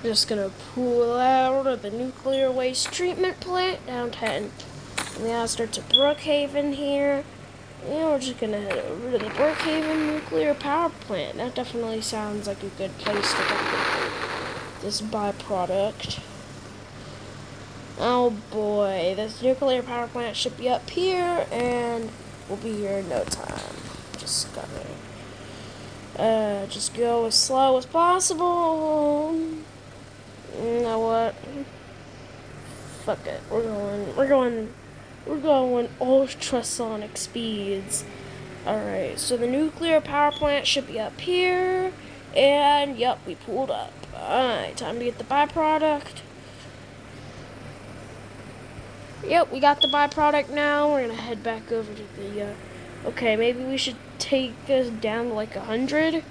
Just gonna pull out of the nuclear waste treatment plant downtown. We gotta start to Brookhaven here. Yeah, we're just gonna head over to the Brookhaven nuclear power plant. That definitely sounds like a good place to get this byproduct. Oh boy, this nuclear power plant should be up here, and we'll be here in no time. Just gotta, just go as slow as possible. You know what? Fuck it. We're going ultrasonic speeds. Alright, so the nuclear power plant should be up here. And, yep, we pulled up. Alright, time to get the byproduct. Yep, we got the byproduct now. We're gonna head back over to the, okay, maybe we should take this down to like 100.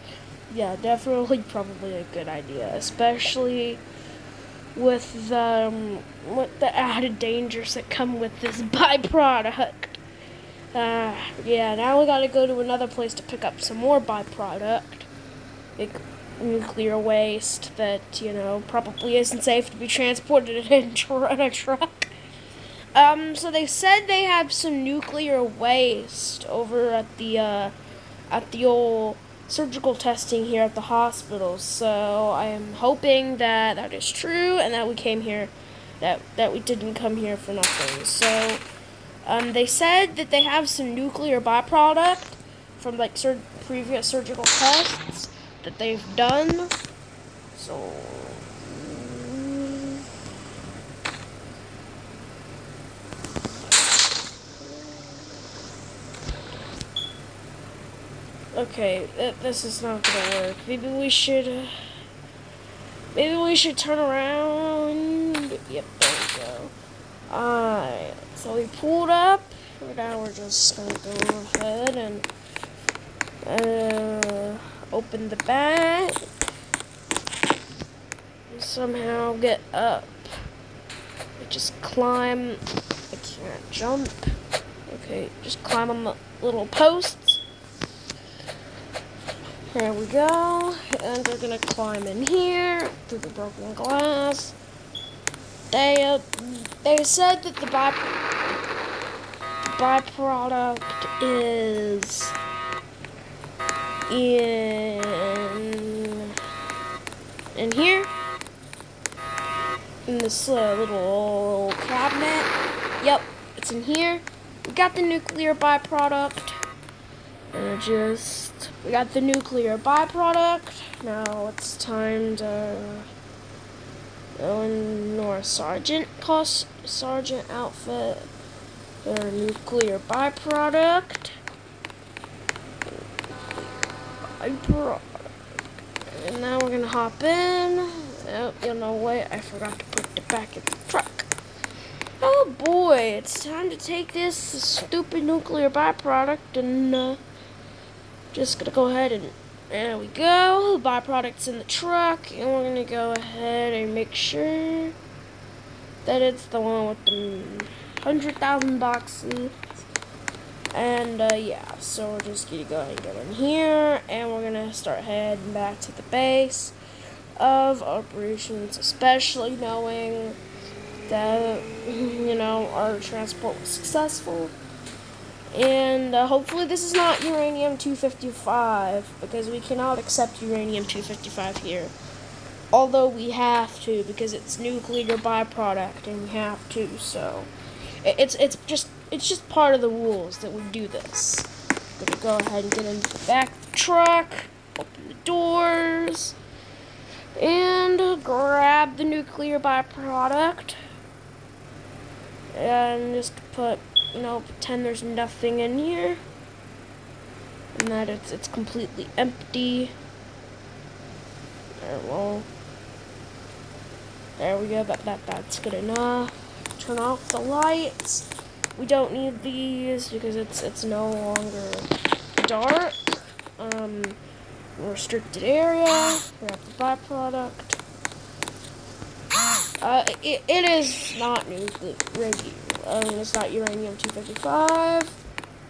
Yeah, definitely probably a good idea. Especially with the added dangers that come with this byproduct. Yeah, now we gotta go to another place to pick up some more byproduct. Like nuclear waste that, probably isn't safe to be transported in a truck. So they said they have some nuclear waste over at the old surgical testing here at the hospital. So I am hoping that that is true and that we came here, that we didn't come here for nothing. So, they said that they have some nuclear byproduct from like previous surgical tests that they've done. So. Okay, this is not gonna work. Maybe we should turn around. Yep, there we go. Alright, so we pulled up. Now we're just gonna go ahead and open the bag. And somehow get up. I just climb. I can't jump. Okay, just climb on the little posts. Here we go, and we're gonna climb in here through the broken glass. They said that the byproduct is in here, in this little cabinet. Yep, it's in here. We got the nuclear byproduct. And we got the nuclear byproduct. Now it's time to go in our sergeant outfit. Our nuclear byproduct. And now we're gonna hop in. Oh, you know what? I forgot to put it back in the truck. Oh boy, it's time to take this stupid nuclear byproduct and just gonna go ahead and there we go. The byproduct's in the truck, and we're gonna go ahead and make sure that it's the one with the 100,000 boxes. And yeah, so we're just gonna go ahead and get in here, and we're gonna start heading back to the base of operations, especially knowing that our transport was successful. And hopefully this is not uranium-255, because we cannot accept uranium-255 here. Although we have to, because it's nuclear byproduct, and we have to. So it's just part of the rules that we do this. We're gonna go ahead and get into the back of the truck, open the doors, and grab the nuclear byproduct, and just pretend there's nothing in here, and that it's completely empty. There we go. That's good enough. Turn off the lights. We don't need these because it's no longer dark. Restricted area. Grab the byproduct. It is not nuclear. It's not uranium-255.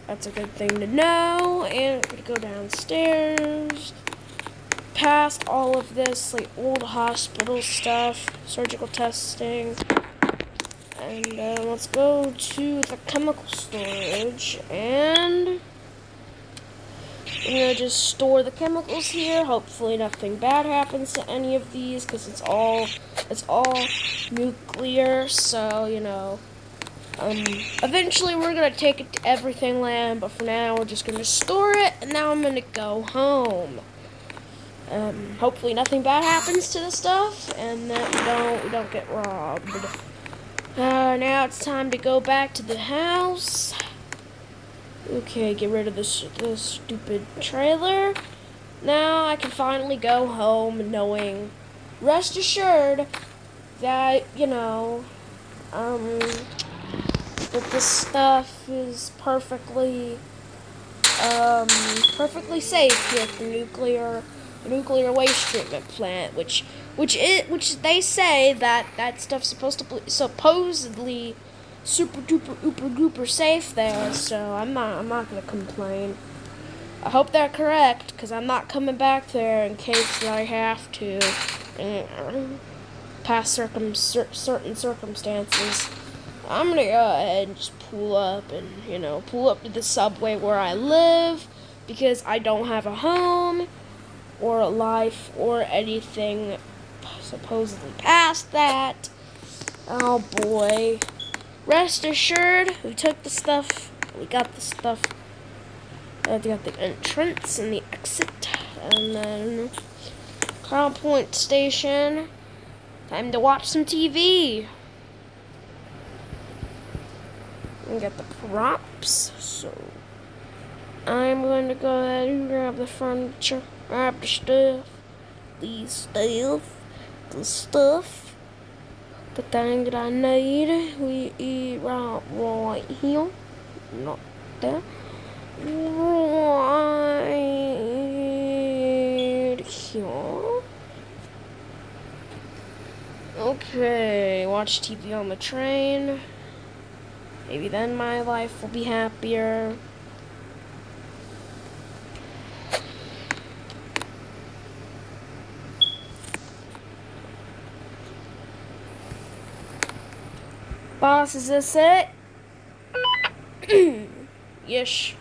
That's a good thing to know. And we're gonna go downstairs. past all of this, like, old hospital stuff, surgical testing, and let's go to the chemical storage, and I'm gonna just store the chemicals here. Hopefully nothing bad happens to any of these, because it's all nuclear, so, you know, eventually we're gonna take it to Everything Land, but for now we're just gonna store it, and now I'm gonna go home. Hopefully nothing bad happens to the stuff, and that we don't get robbed. Now it's time to go back to the house. Okay, get rid of this stupid trailer. Now I can finally go home knowing, rest assured, that, you know, that this stuff is perfectly safe here at the nuclear waste treatment plant, which they say that stuff's supposedly super duper ooper gooper safe there. So I'm not gonna complain. I hope they're correct, because I'm not coming back there in case I have to, past certain circumstances. I'm gonna go ahead and just pull up to the subway where I live, because I don't have a home or a life or anything supposedly past that. Oh boy. Rest assured, we took the stuff, we got the stuff. We got the entrance and the exit, and then Crown Point Station. Time to watch some TV. And get the props. So I'm going to go ahead and grab the furniture, grab the stuff, the stuff, the thing that I need. We eat right here, not there. Right here. Okay, watch TV on the train. Maybe then my life will be happier. Boss, is this it? Yes.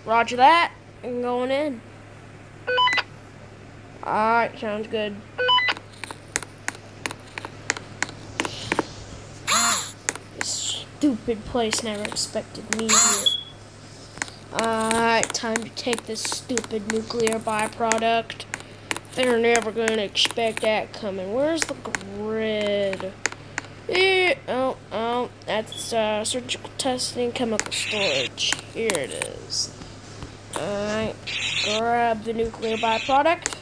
Roger that. I'm going in. Alright, sounds good. This stupid place never expected me here. Alright, time to take this stupid nuclear byproduct. They're never gonna expect that coming. Where's the grid? Oh, that's surgical testing, chemical storage. Here it is. Alright, grab the nuclear byproduct.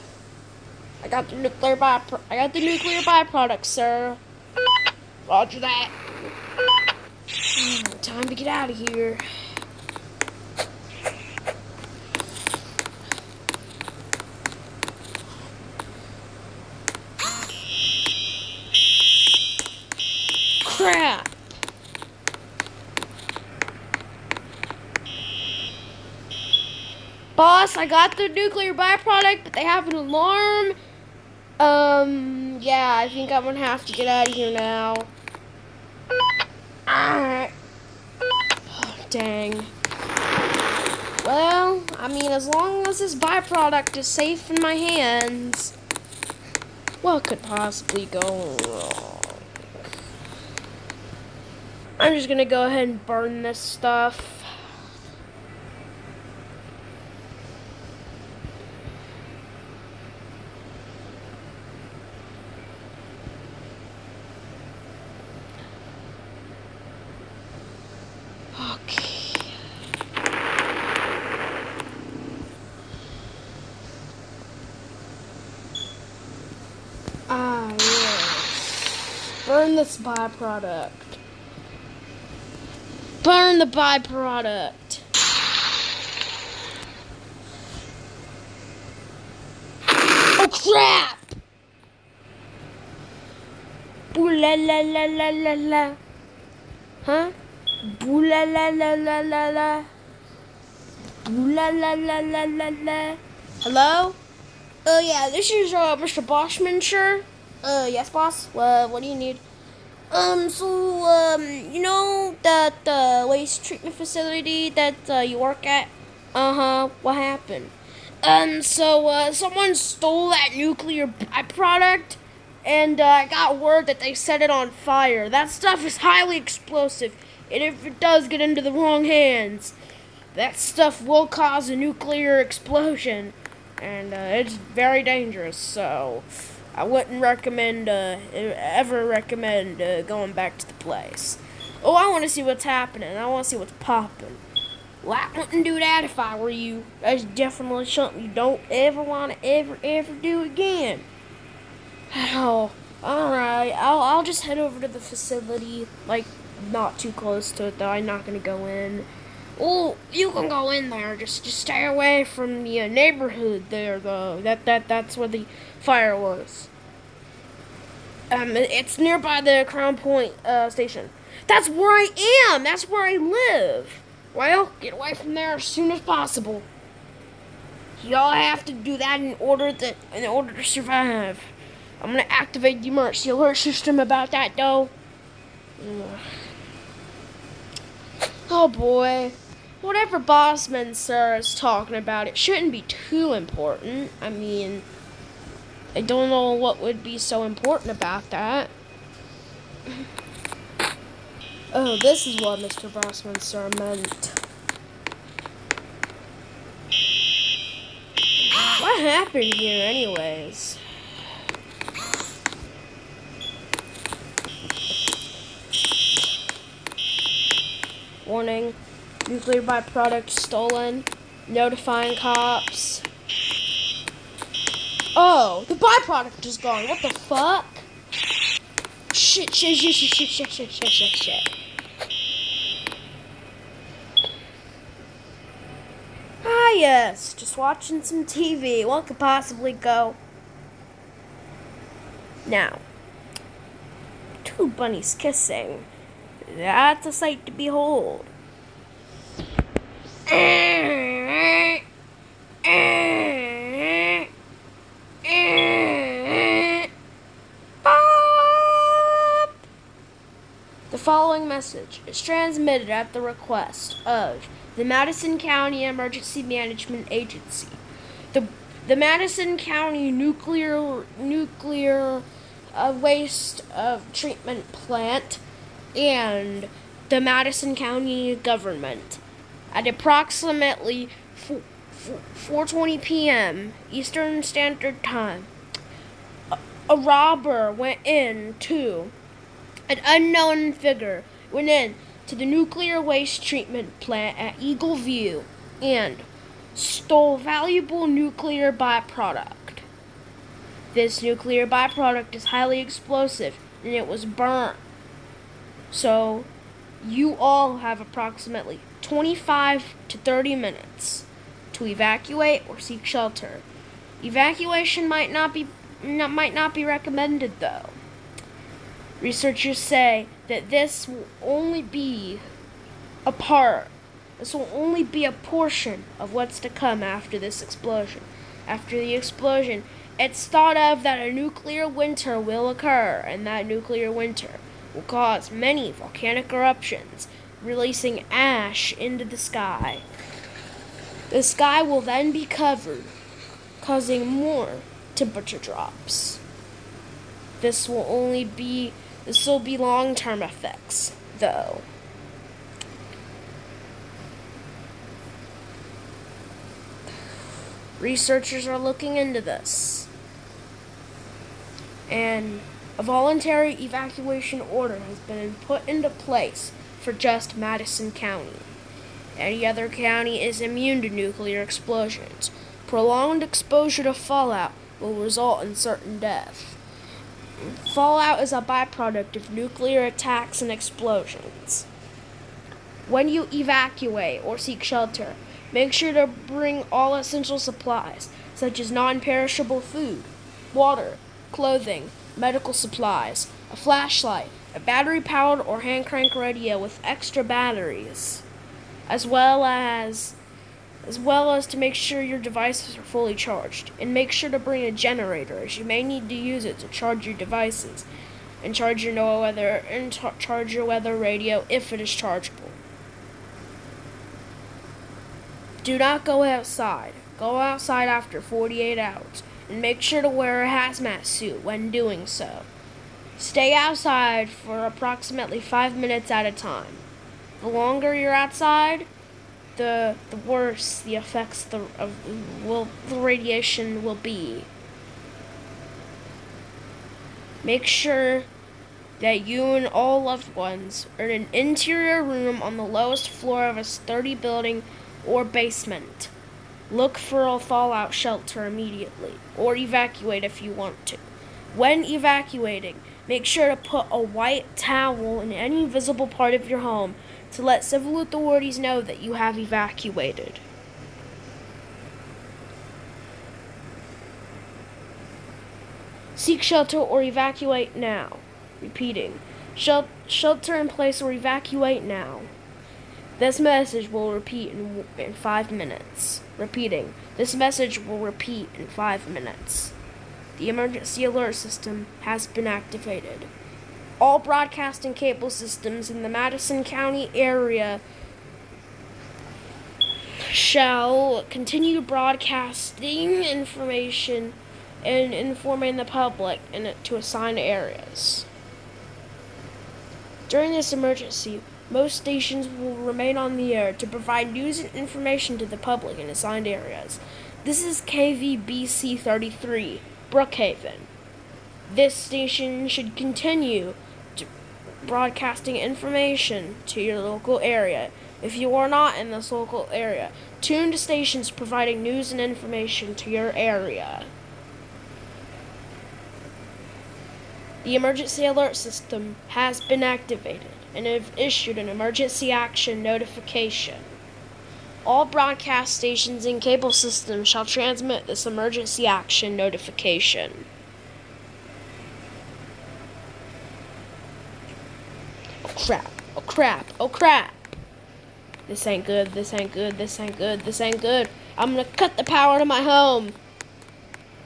I got the nuclear byproduct, sir. Roger that. Time to get out of here. Crap. Boss, I got the nuclear byproduct, but they have an alarm. Yeah, I think I'm gonna have to get out of here now. Alright. Oh, dang. Well, I mean, as long as this byproduct is safe in my hands, what could possibly go wrong? I'm just gonna go ahead and burn this stuff. Okay. Ah, yes. Burn this byproduct. Burn the byproduct. Oh crap! Boo la la la la la la. Huh? Boo la la la la la la. Boo la la la la la la. Hello? Yeah, this is Mr. Boschman, sure? Yes, boss. What do you need? You know that waste treatment facility that you work at? Uh-huh. What happened? Someone stole that nuclear byproduct, and I got word that they set it on fire. That stuff is highly explosive, and if it does get into the wrong hands, that stuff will cause a nuclear explosion, and it's very dangerous. So, I wouldn't ever recommend going back to the place. Oh, I want to see what's happening. I want to see what's popping. Well, I wouldn't do that if I were you. That's definitely something you don't ever want to ever do again. Oh, alright. I'll just head over to the facility. Like, not too close to it, though. I'm not going to go in. Well, you can go in there. Just stay away from the neighborhood there, though. That's where the fire was. It's nearby the Crown Point station. That's where I am. That's where I live. Well, get away from there as soon as possible. Y'all have to do that in order to survive. I'm gonna activate the emergency alert system about that, though. Oh boy. Whatever Bossman Sir is talking about, it shouldn't be too important. I mean, I don't know what would be so important about that. Oh, this is what Mr. Bossman Sir meant. What happened here, anyways? Warning. Nuclear byproduct stolen. Notifying cops. Oh, the byproduct is gone. What the fuck? Shit. Ah, yes. Just watching some TV. What could possibly go? Now, two bunnies kissing. That's a sight to behold. The following message is transmitted at the request of the Madison County Emergency Management Agency, the Madison County Nuclear Waste Treatment Plant, and the Madison County government. At approximately 4:20 p.m. Eastern Standard Time, a robber an unknown figure went in to the nuclear waste treatment plant at Eagle View and stole valuable nuclear byproduct. This nuclear byproduct is highly explosive and it was burnt. So, you all have approximately 25 to 30 minutes to evacuate or seek shelter. Evacuation might not be recommended, though. Researchers say that this will only be a portion of what's to come after this explosion. After the explosion, it's thought of that a nuclear winter will occur, and that nuclear winter will cause many volcanic eruptions, releasing ash into the sky. The sky will then be covered, causing more temperature drops. This will be long-term effects, though. Researchers are looking into this, and a voluntary evacuation order has been put into place for just Madison County. Any other county is immune to nuclear explosions. Prolonged exposure to fallout will result in certain death. Fallout is a byproduct of nuclear attacks and explosions. When you evacuate or seek shelter, make sure to bring all essential supplies, such as non-perishable food, water, clothing, medical supplies, a flashlight, a battery-powered or hand-crank radio with extra batteries, as well as as well as to make sure your devices are fully charged. And make sure to bring a generator, as you may need to use it to charge your devices and charge your charge your weather radio if it is chargeable. Do not go outside. Go outside after 48 hours, and make sure to wear a hazmat suit when doing so. Stay outside for approximately 5 minutes at a time. The longer you're outside, the worse the effects the radiation will be. Make sure that you and all loved ones are in an interior room on the lowest floor of a sturdy building or basement. Look for a fallout shelter immediately, or evacuate if you want to. When evacuating, make sure to put a white towel in any visible part of your home to let civil authorities know that you have evacuated. Seek shelter or evacuate now. Repeating, shelter in place or evacuate now. This message will repeat in 5 minutes. Repeating, this message will repeat in 5 minutes. The emergency alert system has been activated. All broadcasting cable systems in the Madison County area shall continue broadcasting information and informing the public to assigned areas. During this emergency, most stations will remain on the air to provide news and information to the public in assigned areas. This is KVBC 33, Brookhaven. This station should continue broadcasting information to your local area. If you are not in this local area, tune to stations providing news and information to your area. The emergency alert system has been activated and have issued an emergency action notification. All broadcast stations and cable systems shall transmit this emergency action notification. Oh crap, oh crap, oh crap. This ain't good, this ain't good, this ain't good, this ain't good. I'm gonna cut the power to my home.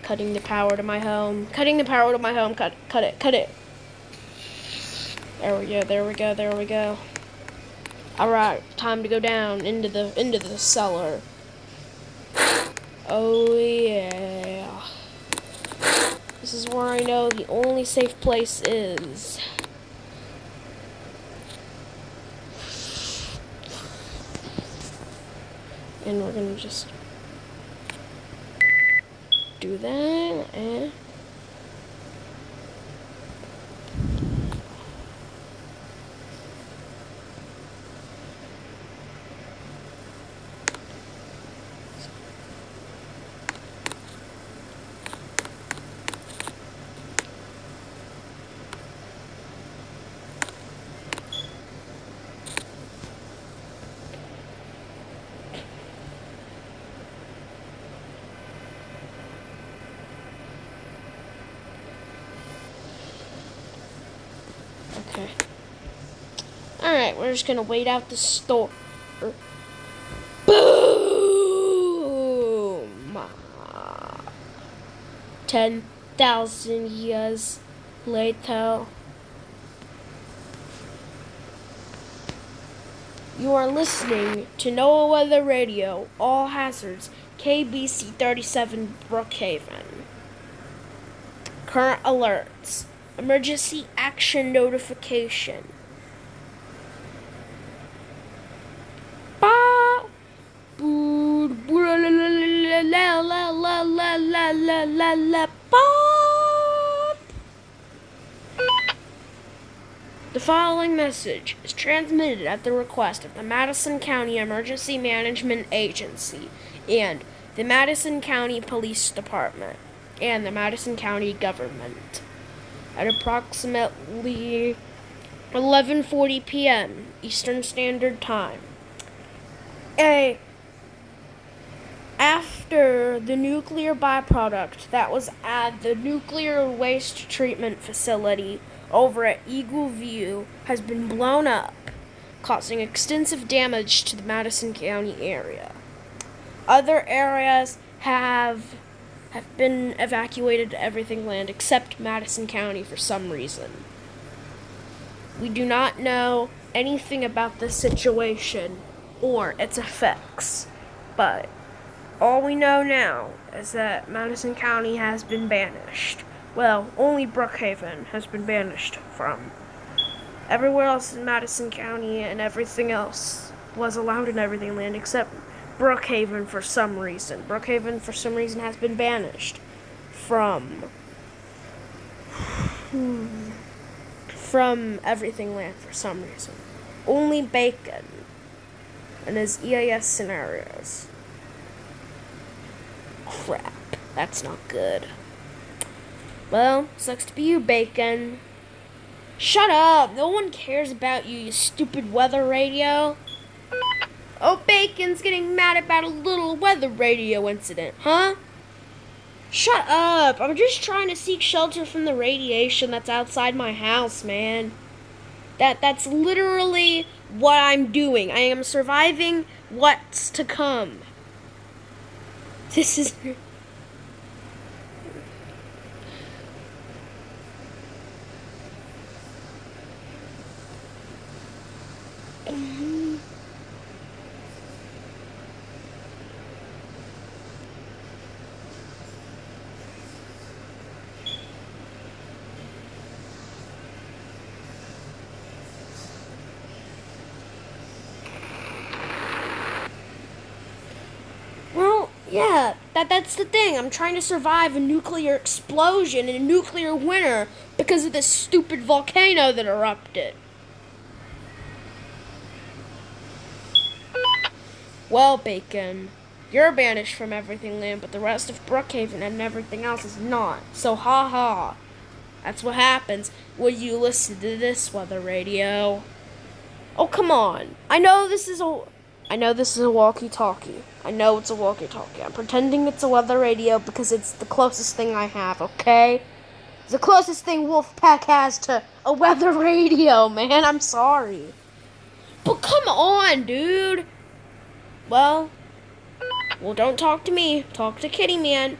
Cutting the power to my home. Cutting the power to my home. Cut it. There we go, there we go, there we go. Alright, time to go down into the cellar. Oh yeah. This is where I know the only safe place is. And we're gonna just do that and okay. Alright, we're just gonna wait out the storm. Boom! 10,000 years later. You are listening to NOAA Weather Radio, All Hazards, KBC 37 Brookhaven. Current alerts. Emergency action notification. The following message is transmitted at the request of the Madison County Emergency Management Agency and the Madison County Police Department and the Madison County government. At approximately 11:40 p.m. Eastern Standard Time. After the nuclear byproduct that was at the nuclear waste treatment facility over at Eagle View has been blown up, causing extensive damage to the Madison County area. Other areas have been evacuated to everything land except Madison County for some reason. We do not know anything about this situation or its effects, but all we know now is that Madison County has been banished. Well, only Brookhaven has been banished from. Everywhere else in Madison County and everything else was allowed in everything land except Brookhaven for some reason. Brookhaven for some reason has been banished from everything land for some reason. Only Bacon and his EAS scenarios. Crap, that's not good. Well, sucks to be you, Bacon. Shut up! No one cares about you, you stupid weather radio. Oh, Bacon's getting mad about a little weather radio incident, huh? Shut up! I'm just trying to seek shelter from the radiation that's outside my house, man. That's literally what I'm doing. I am surviving what's to come. This is... Yeah, that's the thing. I'm trying to survive a nuclear explosion and a nuclear winter because of this stupid volcano that erupted. Well, Bacon, you're banished from everything land, but the rest of Brookhaven and everything else is not. So ha ha. That's what happens when you listen to this weather radio. Oh, come on. I know this is a walkie-talkie. I know it's a walkie-talkie. I'm pretending it's a weather radio because it's the closest thing I have, okay? It's the closest thing Wolfpack has to a weather radio, man. I'm sorry. But come on, dude. Well, don't talk to me. Talk to Kitty Man.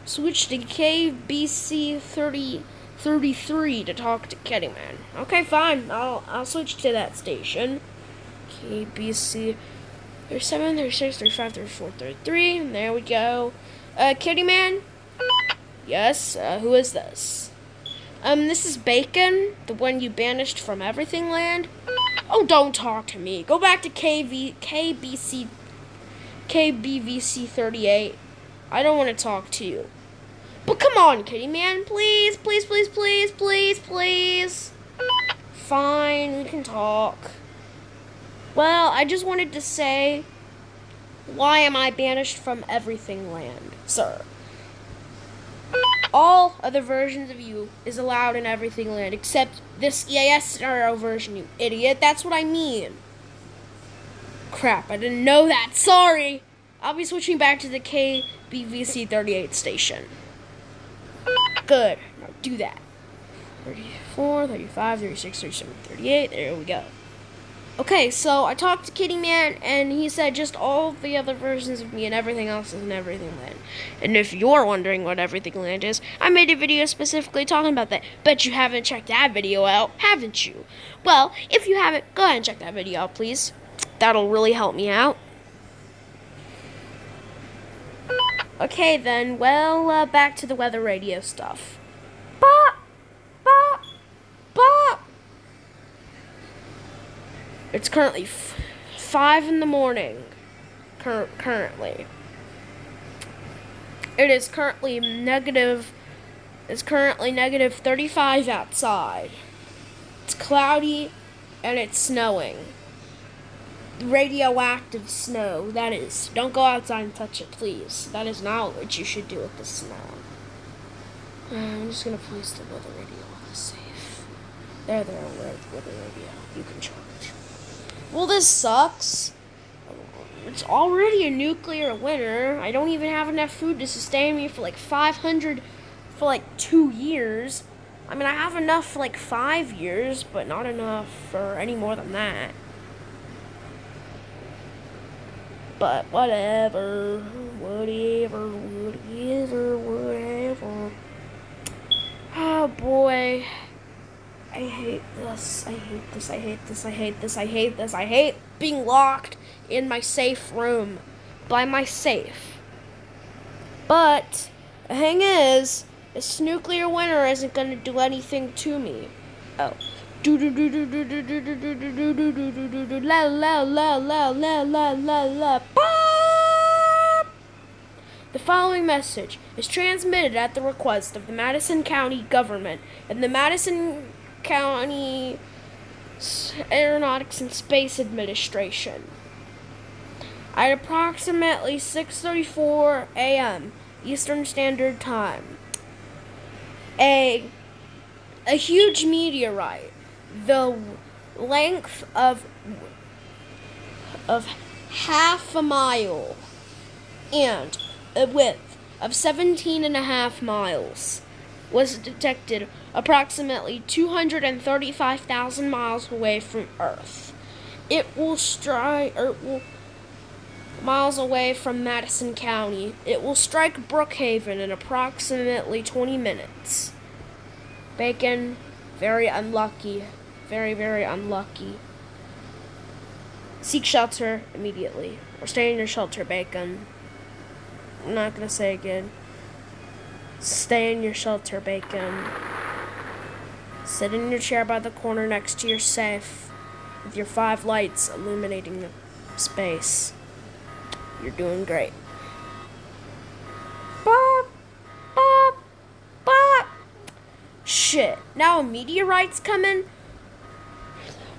Switch to KBC 33 to talk to Kitty Man. Okay, fine. I'll switch to that station. KBC 37, 36, 35, 34, 33. And there we go. Kitty Man? Yes, who is this? This is Bacon, the one you banished from everything land. Oh, don't talk to me. Go back to KBVC 38. I don't want to talk to you. But come on, Kitty Man. Please, please, please, please, please, please. Fine, we can talk. Well, I just wanted to say, why am I banished from everything land, sir? All other versions of you is allowed in everything land, except this EAS scenario version, you idiot. That's what I mean. Crap, I didn't know that. Sorry. I'll be switching back to the KBVC 38 station. Good. Now do that. 34, 35, 36, 37, 38. There we go. Okay, so I talked to Kitty Man, and he said just all the other versions of me and everything else is in Everything Land. And if you're wondering what Everything Land is, I made a video specifically talking about that. Bet you haven't checked that video out, haven't you? Well, if you haven't, go ahead and check that video out, please. That'll really help me out. Okay, then, well, back to the weather radio stuff. Bop! Bop! Bop! It's currently 5 in the morning. Currently. It is currently negative 35 outside. It's cloudy and it's snowing. Radioactive snow, that is. Don't go outside and touch it, please. That is not what you should do with the snow. I'm just gonna place the weather radio on the safe. There, weather radio. You can charge. Well, this sucks. It's already a nuclear winter. I don't even have enough food to sustain me for like 500 for like 2 years. I mean, I have enough for like 5 years, but not enough for any more than that. But whatever. Oh boy. I hate this. I hate this. I hate this. I hate this. I hate this. I hate being locked in my safe room by my safe. But the thing is, this nuclear winter isn't going to do anything to me. Oh. La la la la la la la la. The following message is transmitted at the request of the Madison County government and the Madison County Aeronautics and Space Administration. At approximately 6:34 a.m. Eastern Standard Time, a huge meteorite, the length of half a mile and a width of 17.5 miles, was detected approximately 235,000 miles away from Earth. It will miles away from Madison County. It will strike Brookhaven in approximately 20 minutes. Bacon, very unlucky. Very, very unlucky. Seek shelter immediately. Or stay in your shelter, Bacon. I'm not gonna say again. Stay in your shelter, Bacon. Sit in your chair by the corner next to your safe with your 5 lights illuminating the space. You're doing great. Bop, bop, bop. Shit, now a meteorite's coming?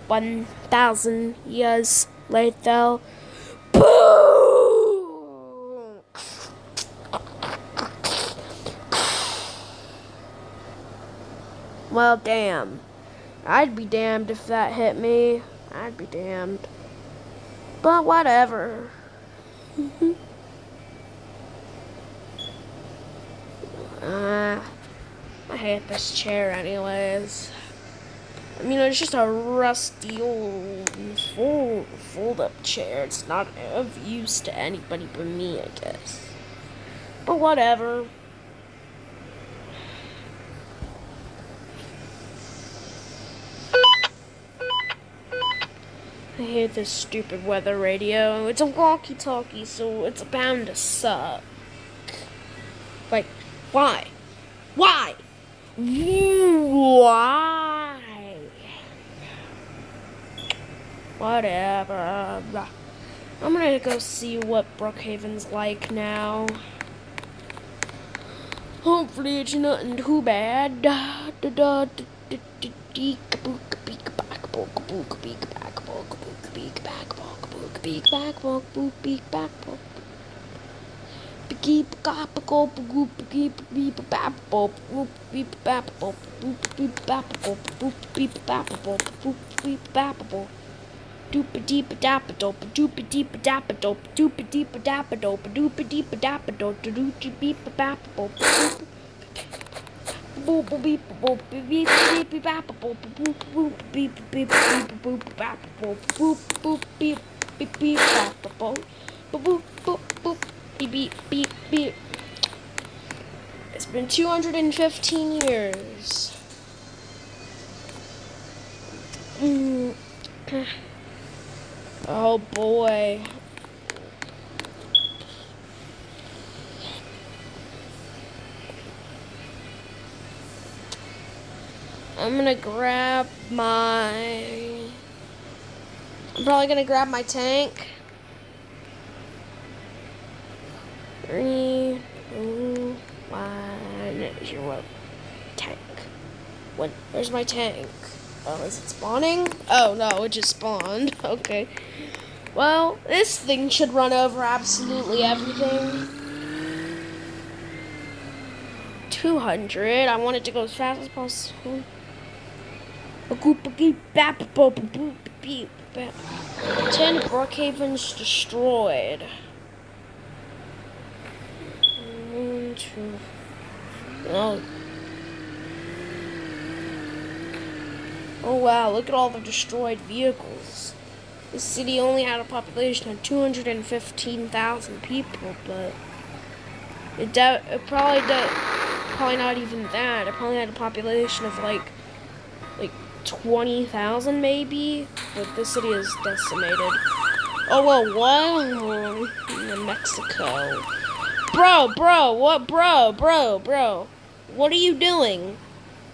1,000 years later. Boom! Well, damn. I'd be damned if that hit me. I'd be damned. But whatever. I hate this chair anyways. I mean, it's just a rusty old fold-up chair. It's not of use to anybody but me, I guess. But whatever. I hate this stupid weather radio. It's a walkie-talkie, so it's bound to suck. Like, why? Why? Why? Whatever. I'm gonna go see what Brookhaven's like now. Hopefully it's nothing too bad. Doopa deepa dappa dopa doopa deepa dappa dopa doopa deepa dappa dopa doopa deepa dappa dopa doopa beepa bappa bopa boop beep boop beep beep bappa bopa boop boop beep beep beep boop bappa bopa boop boop beep beep beep bappa boop boop boop boop beep beep beep beep. It's been 215 years. Oh boy. I'm probably gonna grab my tank. 3, 2, 1, 0. Tank. Where's my tank? Oh, is it spawning? Oh no, it just spawned. Okay. Well, this thing should run over absolutely everything. 200. I want it to go as fast as possible. 10 Brookhavens destroyed. 1, 2. Oh. Oh wow, look at all the destroyed vehicles. The city only had a population of 215,000 people, but it probably not even that. It probably had a population of like 20,000 maybe, but the city is decimated. Oh well, what? Mexico. Bro. What are you doing?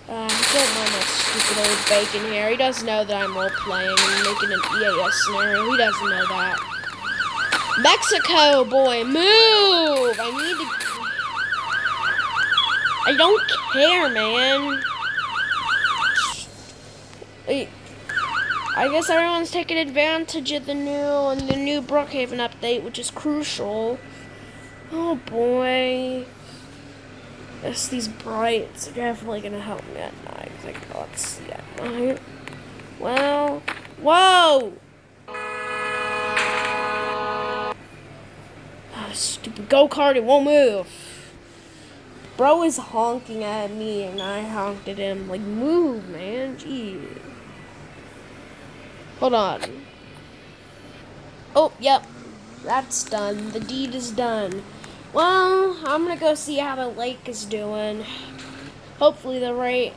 Don't mind my stupid old bacon here. He doesn't know that I'm role-playing and making an EAS scenario. He doesn't know that. Mexico, boy, move! I don't care, man. I guess everyone's taking advantage of the new Brookhaven update, which is crucial. Oh boy. Yes, these brights are definitely gonna help me at night. I can't see at night. Well, whoa! Oh, stupid go-kart, it won't move. Bro is honking at me and I honked at him. Like, move, man. Jeez. Hold on. Oh, yep. That's done. The deed is done. Well, I'm gonna go see how the lake is doing. Hopefully the lake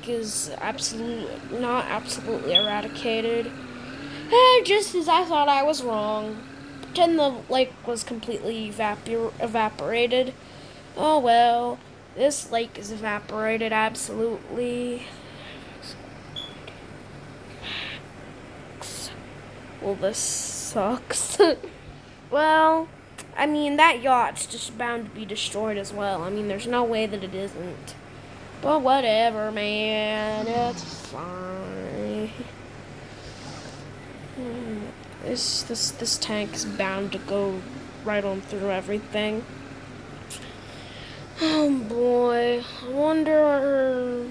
is not absolutely eradicated. Just as I thought I was wrong. Pretend the lake was completely evaporated. Oh well, this lake is evaporated absolutely. Well, this sucks. Well, I mean, that yacht's just bound to be destroyed as well. I mean, there's no way that it isn't. But whatever, man. It's fine. This tank is bound to go right on through everything. Oh boy. I wonder.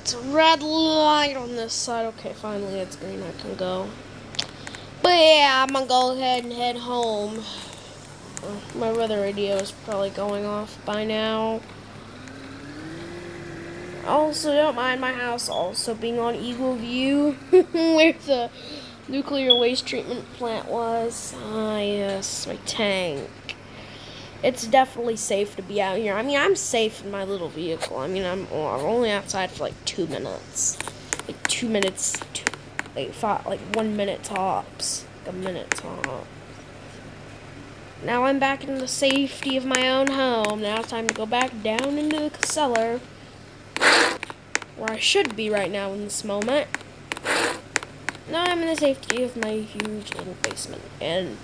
It's a red light on this side. Okay, finally it's green. I can go. But yeah, I'm gonna go ahead and head home. My weather radio is probably going off by now. Also, don't mind my house also being on Eagle View, where the nuclear waste treatment plant was. Ah, yes, my tank. It's definitely safe to be out here. I mean, I'm safe in my little vehicle. I mean, I'm only outside for like 2 minutes. Like 2 minutes, like 1 minute tops. Like a minute top. Now I'm back in the safety of my own home. Now it's time to go back down into the cellar. Where I should be right now in this moment. Now I'm in the safety of my huge little basement. And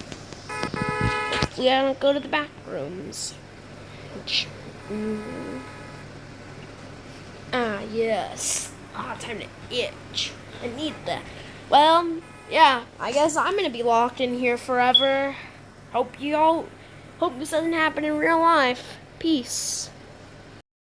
hopefully I don't go to the back rooms. Ah, yes. Time to itch. I need that. Well, yeah, I guess I'm gonna be locked in here forever. Hope this doesn't happen in real life. Peace.